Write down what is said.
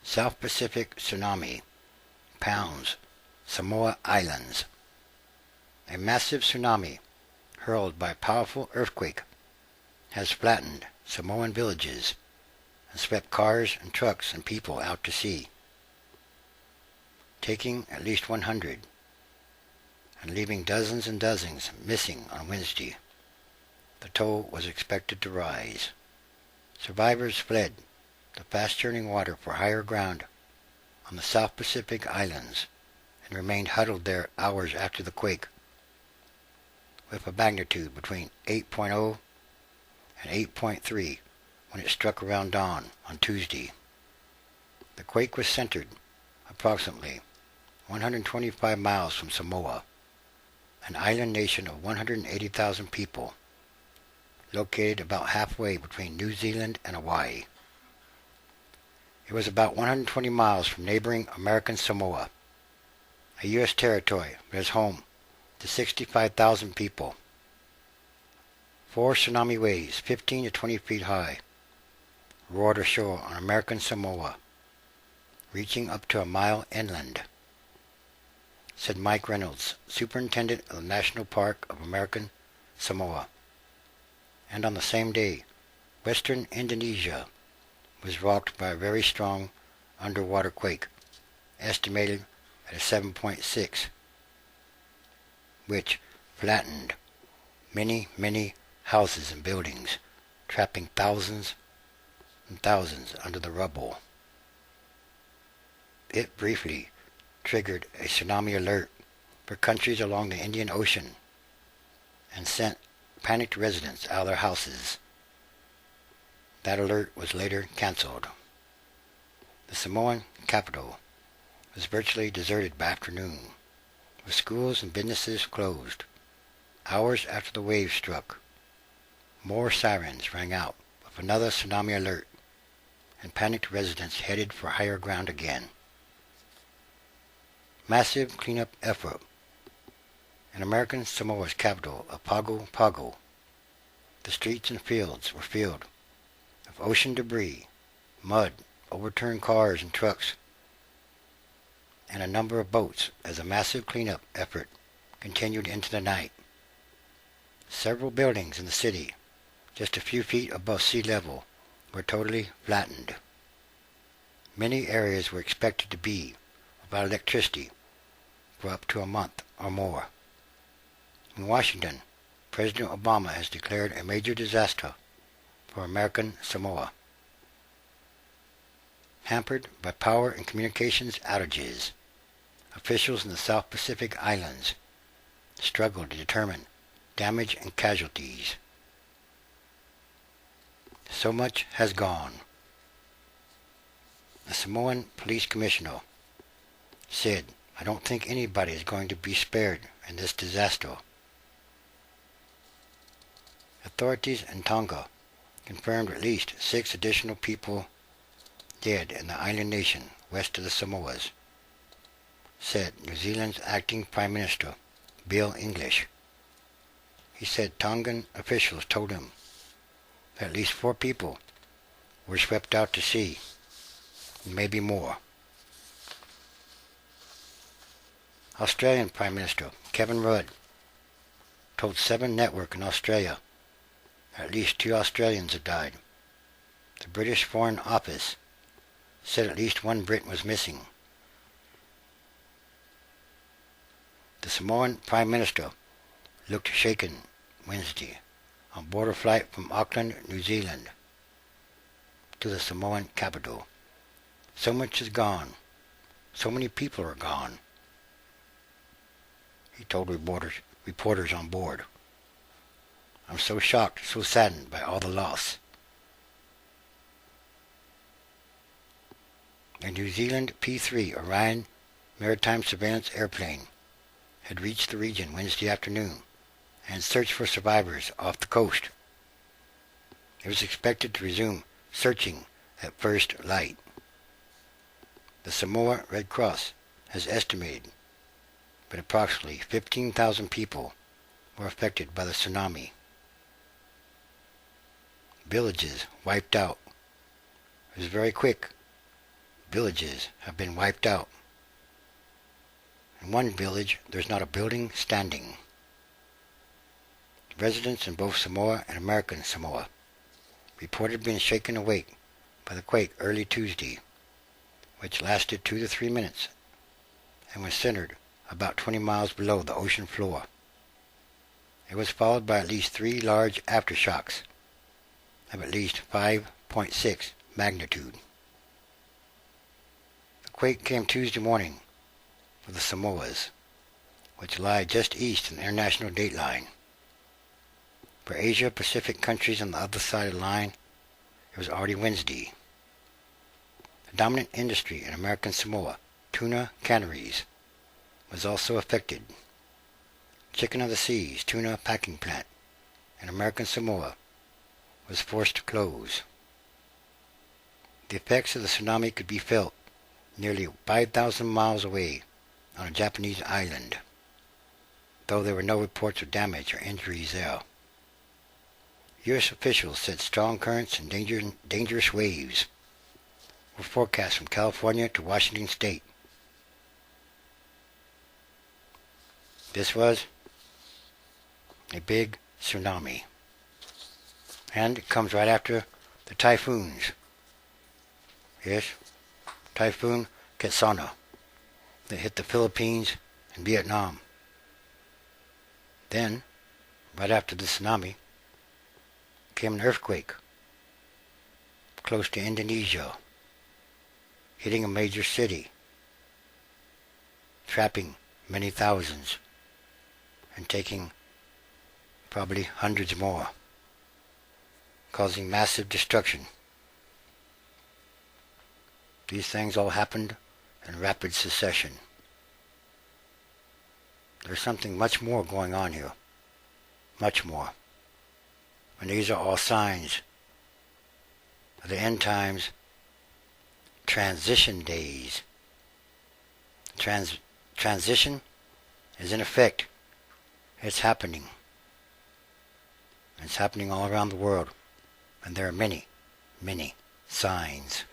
South Pacific tsunami pounds Samoa Islands. A massive tsunami, hurled by a powerful earthquake, has flattened Samoan villages and swept cars and trucks and people out to sea, taking at least 100 and leaving dozens and dozens missing on Wednesday. The toll was expected to rise. Survivors fled the fast-churning water for higher ground on the South Pacific Islands and remained huddled there hours after the quake, with a magnitude between 8.0 and 8.3 when it struck around dawn on Tuesday. The quake was centered approximately 125 miles from Samoa, an island nation of 180,000 people, located about halfway between New Zealand and Hawaii. It was about 120 miles from neighboring American Samoa, a U.S. territory that is home to 65,000 people. 4 tsunami waves, 15 to 20 feet high, roared ashore on American Samoa, reaching up to a mile inland, said Mike Reynolds, superintendent of the National Park of American Samoa. And on the same day, western Indonesia was rocked by a very strong underwater quake, estimated at a 7.6, which flattened many, many houses and buildings, trapping thousands and thousands under the rubble. It briefly triggered a tsunami alert for countries along the Indian Ocean and sent panicked residents out of their houses. That alert was later cancelled. The Samoan capital was virtually deserted by afternoon, with schools and businesses closed. Hours after the wave struck, more sirens rang out with another tsunami alert, and panicked residents headed for higher ground again. Massive cleanup effort in American Samoa's capital of Pago Pago. The streets and fields were filled with ocean debris, mud, overturned cars and trucks, and a number of boats as a massive cleanup effort continued into the night. Several buildings in the city, just a few feet above sea level, were totally flattened. Many areas were expected to be without electricity for up to a month or more. In Washington, President Obama has declared a major disaster for American Samoa. Hampered by power and communications outages, officials in the South Pacific Islands struggled to determine damage and casualties. So much has gone. The Samoan police commissioner said, "I don't think anybody is going to be spared in this disaster." Authorities in Tonga confirmed at least 6 additional people dead in the island nation west of the Samoas, said New Zealand's acting Prime Minister, Bill English. He said Tongan officials told him that at least 4 people were swept out to sea, and maybe more. Australian Prime Minister Kevin Rudd told 7 Network in Australia at least 2 Australians have died. The British Foreign Office said at least 1 Brit was missing. The Samoan Prime Minister looked shaken Wednesday on board a flight from Auckland, New Zealand to the Samoan capital. So much is gone. So many people are gone, he told reporters on board. I'm so shocked, so saddened by all the loss. A New Zealand P-3 Orion maritime surveillance airplane had reached the region Wednesday afternoon and searched for survivors off the coast. It was expected to resume searching at first light. The Samoa Red Cross has estimated that approximately 15,000 people were affected by the tsunami. Villages wiped out. It was very quick, villages have been wiped out. In one village, there's not a building standing. Residents in both Samoa and American Samoa reported being shaken awake by the quake early Tuesday, which lasted 2 to 3 minutes and was centered about 20 miles below the ocean floor. It was followed by at least 3 large aftershocks of at least 5.6 magnitude. The quake came Tuesday morning for the Samoas, which lie just east of the international date line. For Asia-Pacific countries on the other side of the line, it was already Wednesday. The dominant industry in American Samoa, tuna canneries, was also affected. Chicken of the Seas tuna packing plant in American Samoa was forced to close. The effects of the tsunami could be felt nearly 5,000 miles away on a Japanese island, though there were no reports of damage or injuries there. U.S. officials said strong currents and dangerous waves were forecast from California to Washington state. This was a big tsunami, and it comes right after the typhoons. Yes, Typhoon Tsunami that hit the Philippines and Vietnam. Then, right after the tsunami, came an earthquake close to Indonesia, hitting a major city, trapping many thousands and taking probably hundreds more, causing massive destruction. These things all happened in rapid succession. There's something much more going on here. Much more. And these are all signs of the end times transition days. Transition is in effect. It's happening. It's happening all around the world. And there are many, many signs.